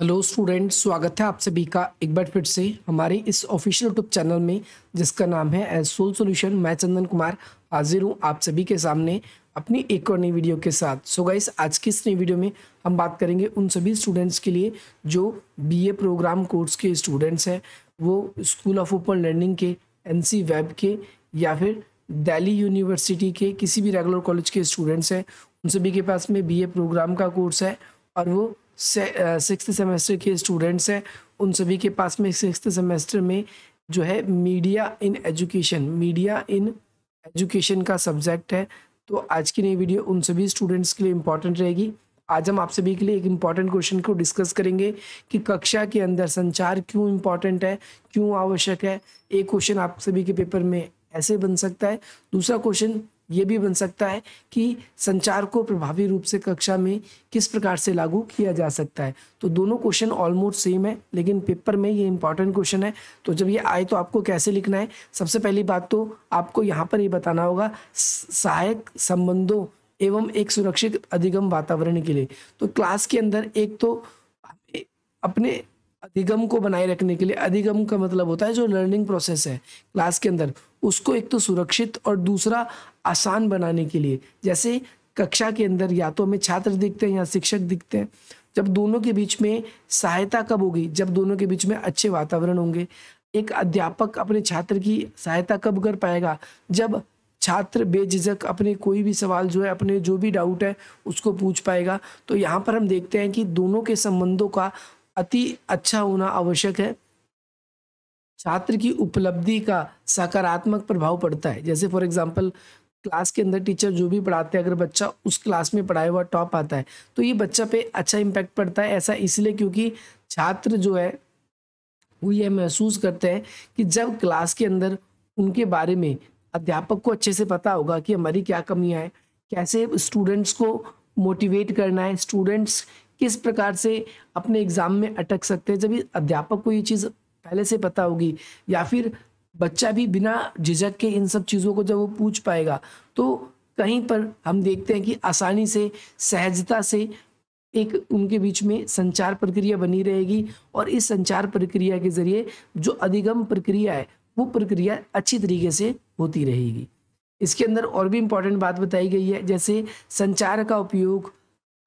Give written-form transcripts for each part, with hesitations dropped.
Hello student, स्वागत है आप सभी का एक बार फिर से हमारे इस ऑफिशियल यूट्यूब चैनल में जिसका नाम है एज सोल सॉल्यूशन। मैं चंदन कुमार हाजिर हूँ आप सभी के सामने अपनी एक और नई वीडियो के साथ। सो गाइस, आज की इस नई वीडियो में हम बात करेंगे उन सभी स्टूडेंट्स के लिए जो बीए प्रोग्राम कोर्स के स्टूडेंट्स हैं, वो स्कूल ऑफ ओपन लर्निंग के, एनसी वेब के या फिर दिल्ली यूनिवर्सिटी के किसी भी रेगुलर कॉलेज के स्टूडेंट्स हैं। उन सभी के पास में बीए प्रोग्राम का कोर्स है और वो सिक्स्थ सेमेस्टर के स्टूडेंट्स हैं। उन सभी के पास में सिक्स्थ सेमेस्टर में जो है मीडिया इन एजुकेशन का सब्जेक्ट है। तो आज की नई वीडियो उन सभी स्टूडेंट्स के लिए इम्पॉर्टेंट रहेगी। आज हम आप सभी के लिए एक इम्पॉर्टेंट क्वेश्चन को डिस्कस करेंगे कि कक्षा के अंदर संचार क्यों इम्पॉर्टेंट है, क्यों आवश्यक है। एक क्वेश्चन आप सभी के पेपर में ऐसे बन सकता है, दूसरा क्वेश्चन ये भी बन सकता है कि संचार को प्रभावी रूप से कक्षा में किस प्रकार से लागू किया जा सकता है। तो दोनों क्वेश्चन ऑलमोस्ट सेम है, लेकिन पेपर में ये इंपॉर्टेंट क्वेश्चन है। तो जब ये आए तो आपको कैसे लिखना है, सबसे पहली बात तो आपको यहाँ पर ये बताना होगा सहायक संबंधों एवं एक सुरक्षित अधिगम वातावरण के लिए। तो क्लास के अंदर एक तो अपने अधिगम को बनाए रखने के लिए, अधिगम का मतलब होता है जो लर्निंग प्रोसेस है क्लास के अंदर, उसको एक तो सुरक्षित और दूसरा आसान बनाने के लिए। जैसे कक्षा के अंदर या तो हमें छात्र दिखते हैं या शिक्षक दिखते हैं, जब दोनों के बीच में सहायता कब होगी, जब दोनों के बीच में अच्छे वातावरण होंगे। एक अध्यापक अपने छात्र की सहायता कब कर पाएगा, जब छात्र बेझिझक अपने कोई भी सवाल जो है, अपने जो भी डाउट है उसको पूछ पाएगा। तो यहाँ पर हम देखते हैं कि दोनों के संबंधों का अति अच्छा होना आवश्यक है। छात्र की उपलब्धि का सकारात्मक प्रभाव पड़ता है। जैसे फॉर एग्जांपल क्लास के अंदर टीचर जो भी पढ़ाते हैं, अगर बच्चा उस क्लास में पढ़ाया हुआ टॉप आता है तो ये बच्चा पे अच्छा इम्पैक्ट पड़ता है। ऐसा इसलिए क्योंकि छात्र जो है वो ये महसूस करते हैं कि जब क्लास के अंदर उनके बारे में अध्यापक को अच्छे से पता होगा कि हमारी क्या कमियां हैं, कैसे स्टूडेंट्स को मोटिवेट करना है, स्टूडेंट्स किस प्रकार से अपने एग्जाम में अटक सकते हैं। जब ये अध्यापक को ये चीज़ पहले से पता होगी, या फिर बच्चा भी बिना झिझक के इन सब चीज़ों को जब वो पूछ पाएगा, तो कहीं पर हम देखते हैं कि आसानी से, सहजता से एक उनके बीच में संचार प्रक्रिया बनी रहेगी और इस संचार प्रक्रिया के ज़रिए जो अधिगम प्रक्रिया है वो प्रक्रिया अच्छी तरीके से होती रहेगी। इसके अंदर और भी इम्पोर्टेंट बात बताई गई है, जैसे संचार का उपयोग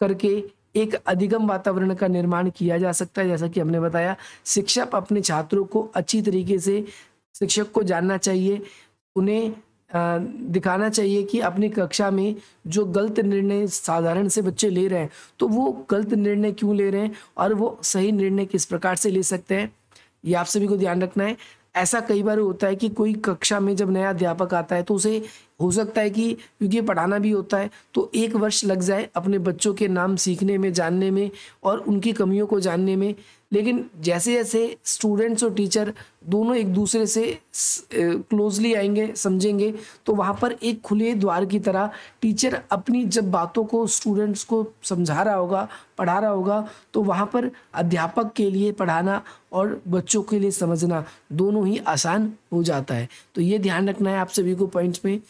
करके एक अधिगम वातावरण का निर्माण किया जा सकता है। जैसा कि हमने बताया, शिक्षक अपने छात्रों को अच्छी तरीके से, शिक्षक को जानना चाहिए, उन्हें दिखाना चाहिए कि अपनी कक्षा में जो गलत निर्णय साधारण से बच्चे ले रहे हैं तो वो गलत निर्णय क्यों ले रहे हैं और वो सही निर्णय किस प्रकार से ले सकते हैं, ये आप सभी को ध्यान रखना है। ऐसा कई बार होता है कि कोई कक्षा में जब नया अध्यापक आता है तो उसे हो सकता है कि क्योंकि पढ़ाना भी होता है तो 1 वर्ष लग जाए अपने बच्चों के नाम सीखने में, जानने में और उनकी कमियों को जानने में। लेकिन जैसे जैसे स्टूडेंट्स और टीचर दोनों एक दूसरे से क्लोजली आएंगे, समझेंगे, तो वहाँ पर एक खुले द्वार की तरह टीचर अपनी जब बातों को स्टूडेंट्स को समझा रहा होगा, पढ़ा रहा होगा, तो वहाँ पर अध्यापक के लिए पढ़ाना और बच्चों के लिए समझना दोनों ही आसान हो जाता है। तो ये ध्यान रखना है आप सभी को पॉइंट्स में।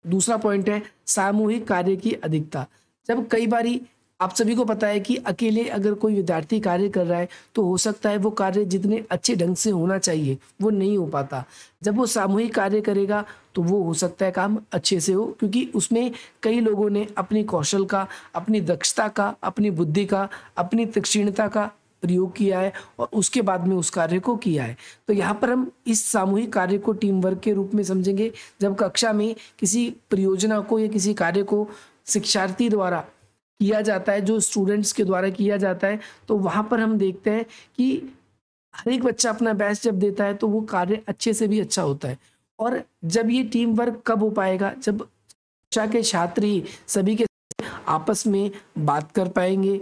दूसरा पॉइंट है सामूहिक कार्य की अधिकता। जब कई बारी आप सभी को पता है कि अकेले अगर कोई विद्यार्थी कार्य कर रहा है तो हो सकता है वो कार्य जितने अच्छे ढंग से होना चाहिए वो नहीं हो पाता। जब वो सामूहिक कार्य करेगा तो वो हो सकता है काम अच्छे से हो, क्योंकि उसमें कई लोगों ने अपनी कौशल का, अपनी दक्षता का, अपनी बुद्धि का, अपनी तीक्ष्णता का प्रयोग किया है और उसके बाद में उस कार्य को किया है। तो यहाँ पर हम इस सामूहिक कार्य को टीम वर्क के रूप में समझेंगे। जब कक्षा में किसी परियोजना को या किसी कार्य को शिक्षार्थी द्वारा किया जाता है, जो स्टूडेंट्स के द्वारा किया जाता है, तो वहाँ पर हम देखते हैं कि हर एक बच्चा अपना बेस्ट जब देता है तो वो कार्य अच्छे से भी अच्छा होता है। और जब ये टीम वर्क कब हो पाएगा, जब कक्षा के छात्र ही सभी के आपस में बात कर पाएंगे,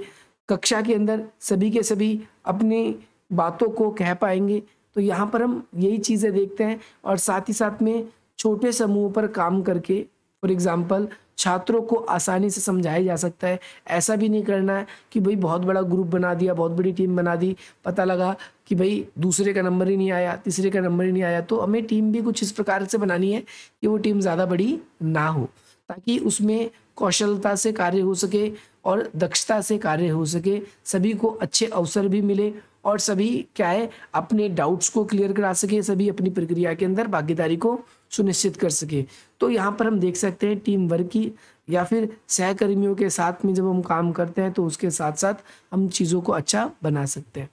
कक्षा के अंदर सभी के सभी अपनी बातों को कह पाएंगे। तो यहाँ पर हम यही चीज़ें देखते हैं और साथ ही साथ में छोटे समूह पर काम करके, फॉर एग्जांपल, छात्रों को आसानी से समझाया जा सकता है। ऐसा भी नहीं करना है कि भाई बहुत बड़ा ग्रुप बना दिया, बहुत बड़ी टीम बना दी, पता लगा कि भाई दूसरे का नंबर ही नहीं आया, तीसरे का नंबर ही नहीं आया। तो हमें टीम भी कुछ इस प्रकार से बनानी है कि वो टीम ज़्यादा बड़ी ना हो, ताकि उसमें कौशलता से कार्य हो सके और दक्षता से कार्य हो सके, सभी को अच्छे अवसर भी मिले और सभी क्या है अपने डाउट्स को क्लियर करा सके, सभी अपनी प्रक्रिया के अंदर भागीदारी को सुनिश्चित कर सके। तो यहाँ पर हम देख सकते हैं टीम वर्क की या फिर सहकर्मियों के साथ में जब हम काम करते हैं तो उसके साथ साथ हम चीज़ों को अच्छा बना सकते हैं।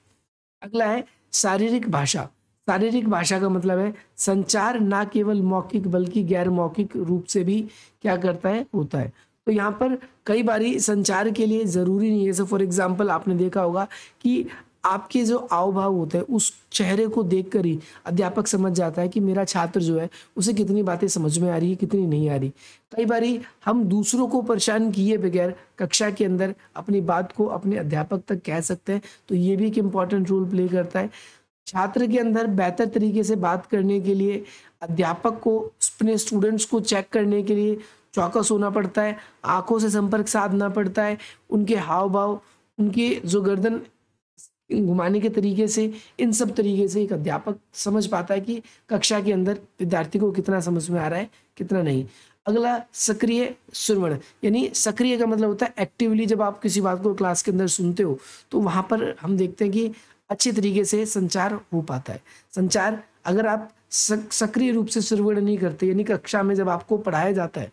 अगला है शारीरिक भाषा। शारीरिक भाषा का मतलब है संचार ना केवल मौखिक बल्कि गैर मौखिक रूप से भी क्या करता है होता है। तो यहाँ पर कई बारी संचार के लिए ज़रूरी नहीं है, जैसे फॉर एग्जांपल आपने देखा होगा कि आपके जो हाव भाव होते हैं उस चेहरे को देखकर ही अध्यापक समझ जाता है कि मेरा छात्र जो है उसे कितनी बातें समझ में आ रही है, कितनी नहीं आ रही। कई बारी हम दूसरों को परेशान किए बगैर कक्षा के अंदर अपनी बात को अपने अध्यापक तक कह सकते हैं, तो ये भी एक इम्पॉर्टेंट रोल प्ले करता है। छात्र के अंदर बेहतर तरीके से बात करने के लिए अध्यापक को अपने स्टूडेंट्स को चेक करने के लिए चौकस होना पड़ता है, आंखों से संपर्क साधना पड़ता है, उनके हाव भाव, उनके जो गर्दन घुमाने के तरीके से, इन सब तरीके से एक अध्यापक समझ पाता है कि कक्षा के अंदर विद्यार्थी को कितना समझ में आ रहा है, कितना नहीं। अगला सक्रिय श्रवण, यानी सक्रिय का मतलब होता है एक्टिवली जब आप किसी बात को क्लास के अंदर सुनते हो तो वहाँ पर हम देखते हैं कि अच्छे तरीके से संचार हो पाता है। संचार अगर आप सक्रिय रूप से श्रवण नहीं करते, यानी कक्षा में जब आपको पढ़ाया जाता है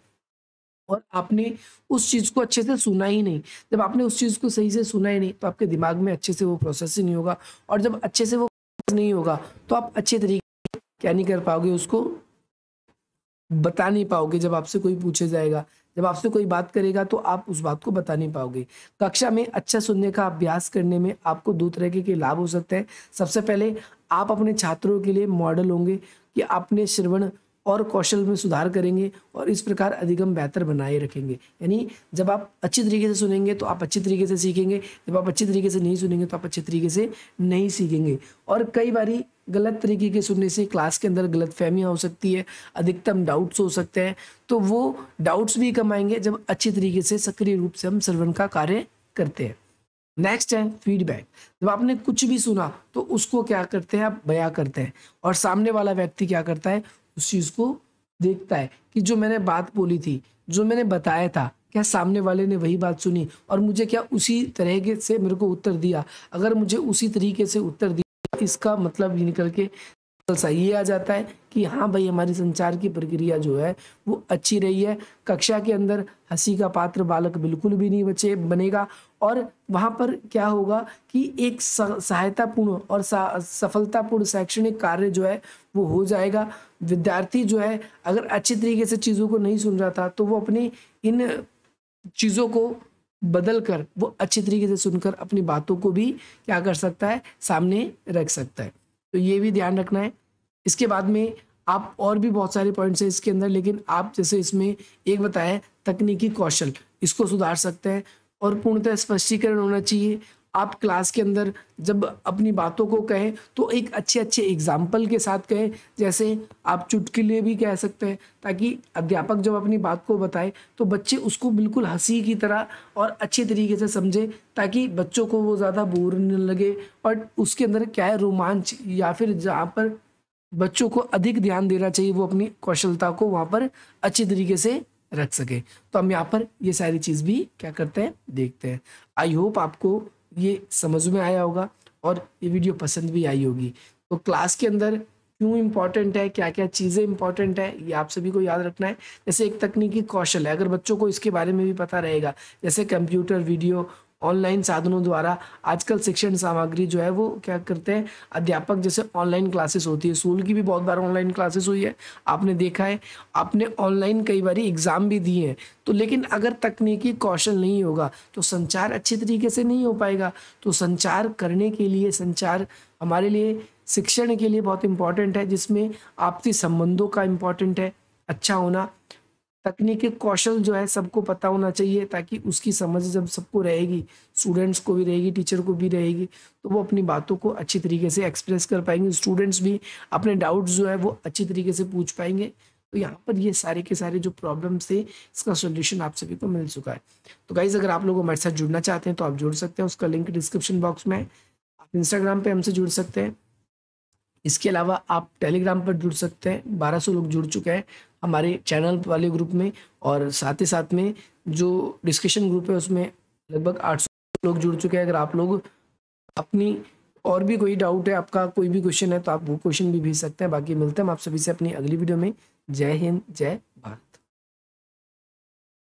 और आपने उस चीज़ को अच्छे से सुना ही नहीं, जब आपने उस चीज़ को सही से सुना ही नहीं तो आपके दिमाग में अच्छे से वो प्रोसेस ही नहीं होगा, और जब अच्छे से वो नहीं होगा तो आप अच्छे तरीके क्या नहीं कर पाओगे, उसको बता नहीं पाओगे। जब आपसे कोई पूछे जाएगा, जब आपसे कोई बात करेगा तो आप उस बात को बता नहीं पाओगे। कक्षा में अच्छा सुनने का अभ्यास करने में आपको दो तरह के लाभ हो सकते हैं। सबसे पहले आप अपने छात्रों के लिए मॉडल होंगे कि आपने श्रवण और कौशल में सुधार करेंगे और इस प्रकार अधिगम बेहतर बनाए रखेंगे। यानी जब आप अच्छी तरीके से सुनेंगे तो आप अच्छी तरीके से सीखेंगे, जब आप अच्छी तरीके से नहीं सुनेंगे तो आप अच्छे तरीके से नहीं सीखेंगे। और कई बारी गलत तरीके के सुनने से क्लास के अंदर गलतफहमियां हो सकती है, अधिकतम डाउट्स हो सकते हैं, तो वो डाउट्स भी कम आएंगे जब अच्छी तरीके से सक्रिय रूप से हम श्रवण का कार्य करते हैं। नेक्स्ट है फीडबैक। जब आपने कुछ भी सुना तो उसको क्या करते हैं, आप बयां करते हैं और सामने वाला व्यक्ति क्या करता है, उस चीज़ को देखता है कि जो मैंने बात बोली थी, जो मैंने बताया था, क्या सामने वाले ने वही बात सुनी और मुझे क्या उसी तरह से मेरे को उत्तर दिया। अगर मुझे उसी तरीके से उत्तर दिया, इसका मतलब ये निकल के सही ये आ जाता है कि हाँ भाई हमारी संचार की प्रक्रिया जो है वो अच्छी रही है। कक्षा के अंदर हंसी का पात्र बालक बिल्कुल भी नहीं बनेगा और वहाँ पर क्या होगा कि एक सहायतापूर्ण और सफलतापूर्ण शैक्षणिक कार्य जो है वो हो जाएगा। विद्यार्थी जो है अगर अच्छी तरीके से चीज़ों को नहीं सुन रहा था तो वो अपनी इन चीज़ों को बदल कर वो अच्छी तरीके से सुनकर अपनी बातों को भी क्या कर सकता है, सामने रख सकता है। तो ये भी ध्यान रखना है। इसके बाद में आप और भी बहुत सारे पॉइंट्स हैं इसके अंदर, लेकिन आप जैसे इसमें एक बताया तकनीकी कौशल, इसको सुधार सकते हैं और पूर्णतः स्पष्टीकरण होना चाहिए। आप क्लास के अंदर जब अपनी बातों को कहें तो एक अच्छे एग्जाम्पल के साथ कहें, जैसे आप चुटकुले भी कह सकते हैं, ताकि अध्यापक जब अपनी बात को बताए तो बच्चे उसको बिल्कुल हंसी की तरह और अच्छे तरीके से समझे, ताकि बच्चों को वो ज़्यादा बोर न लगे और उसके अंदर क्या है रोमांच, या फिर जहाँ पर बच्चों को अधिक ध्यान देना चाहिए वो अपनी कौशलता को वहाँ पर अच्छी तरीके से रख सके। तो हम यहाँ पर ये सारी चीज़ भी क्या करते हैं, देखते हैं। आई होप आपको ये समझ में आया होगा और ये वीडियो पसंद भी आई होगी। तो क्लास के अंदर क्यों इम्पॉर्टेंट है, क्या क्या चीज़ें इम्पॉर्टेंट है, ये आप सभी को याद रखना है। जैसे एक तकनीकी कौशल है, अगर बच्चों को इसके बारे में भी पता रहेगा, जैसे कंप्यूटर, वीडियो, ऑनलाइन साधनों द्वारा आजकल शिक्षण सामग्री जो है वो क्या करते हैं अध्यापक, जैसे ऑनलाइन क्लासेस होती है, स्कूल की भी बहुत बार ऑनलाइन क्लासेस हुई है, आपने देखा है, आपने ऑनलाइन कई बार एग्ज़ाम भी दिए हैं। तो लेकिन अगर तकनीकी कौशल नहीं होगा तो संचार अच्छे तरीके से नहीं हो पाएगा। तो संचार करने के लिए, संचार हमारे लिए शिक्षण के लिए बहुत इम्पॉर्टेंट है, जिसमें आपसी संबंधों का इम्पॉर्टेंट है अच्छा होना। तकनीकी कौशल जो है सबको पता होना चाहिए, ताकि उसकी समझ जब सबको रहेगी, स्टूडेंट्स को भी रहेगी, टीचर को भी रहेगी, तो वो अपनी बातों को अच्छी तरीके से एक्सप्रेस कर पाएंगे। स्टूडेंट्स भी अपने डाउट्स जो है वो अच्छी तरीके से पूछ पाएंगे। तो यहाँ पर ये सारे के सारे जो प्रॉब्लम्स थे, इसका सोल्यूशन आप सभी को मिल चुका है। तो गाइज अगर आप लोग हमारे साथ जुड़ना चाहते हैं तो आप जुड़ सकते हैं, उसका लिंक डिस्क्रिप्शन बॉक्स में है। आप इंस्टाग्राम पर हमसे जुड़ सकते हैं, इसके अलावा आप टेलीग्राम पर जुड़ सकते हैं। 1200 लोग जुड़ चुके हैं हमारे चैनल वाले ग्रुप में, और साथ ही साथ में जो डिस्कशन ग्रुप है उसमें लगभग 800 लोग जुड़ चुके हैं। अगर आप लोग अपनी और भी कोई डाउट है, आपका कोई भी क्वेश्चन है, तो आप वो क्वेश्चन भी भेज सकते हैं। बाकी मिलते हैं हम आप सभी से अपनी अगली वीडियो में। जय हिंद, जय